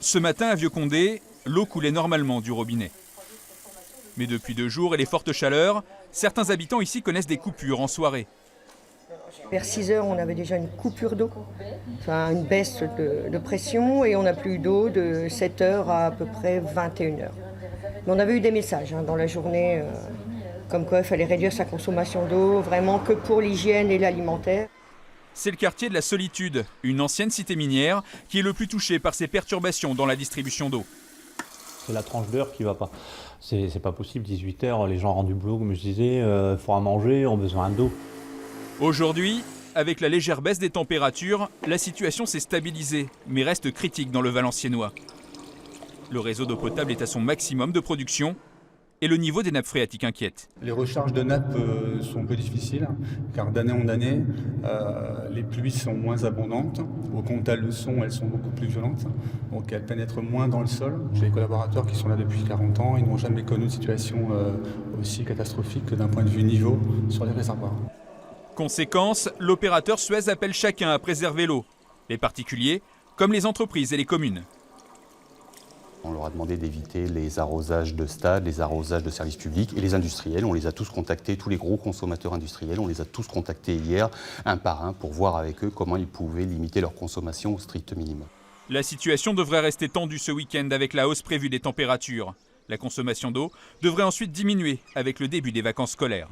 Ce matin à Vieux-Condé, l'eau coulait normalement du robinet. Mais depuis 2 jours et les fortes chaleurs, certains habitants ici connaissent des coupures en soirée. Vers 6 heures, on avait déjà une coupure d'eau, enfin une baisse de pression, et on n'a plus d'eau de 7 heures à peu près 21 heures. Mais on avait eu des messages dans la journée, comme quoi il fallait réduire sa consommation d'eau, vraiment que pour l'hygiène et l'alimentaire. C'est le quartier de la Solitude, une ancienne cité minière qui est le plus touché par ces perturbations dans la distribution d'eau. C'est la tranche d'heure qui va pas. C'est pas possible, 18 heures, les gens rentrent du boulot, comme je disais, il faut à manger, ont besoin d'eau. Aujourd'hui, avec la légère baisse des températures, la situation s'est stabilisée, mais reste critique dans le Valenciennois. Le réseau d'eau potable est à son maximum de production et le niveau des nappes phréatiques inquiète. Les recharges de nappes sont un peu difficiles, car d'année en année, les pluies sont moins abondantes. Au compte à leçon, elles sont beaucoup plus violentes, donc elles pénètrent moins dans le sol. J'ai des collaborateurs qui sont là depuis 40 ans, ils n'ont jamais connu une situation aussi catastrophique que d'un point de vue niveau sur les réservoirs. Conséquence, l'opérateur Suez appelle chacun à préserver l'eau, les particuliers comme les entreprises et les communes. On leur a demandé d'éviter les arrosages de stades, les arrosages de services publics et les industriels. On les a tous contactés, tous les gros consommateurs industriels, on les a tous contactés hier, un par un, pour voir avec eux comment ils pouvaient limiter leur consommation au strict minimum. La situation devrait rester tendue ce week-end avec la hausse prévue des températures. La consommation d'eau devrait ensuite diminuer avec le début des vacances scolaires.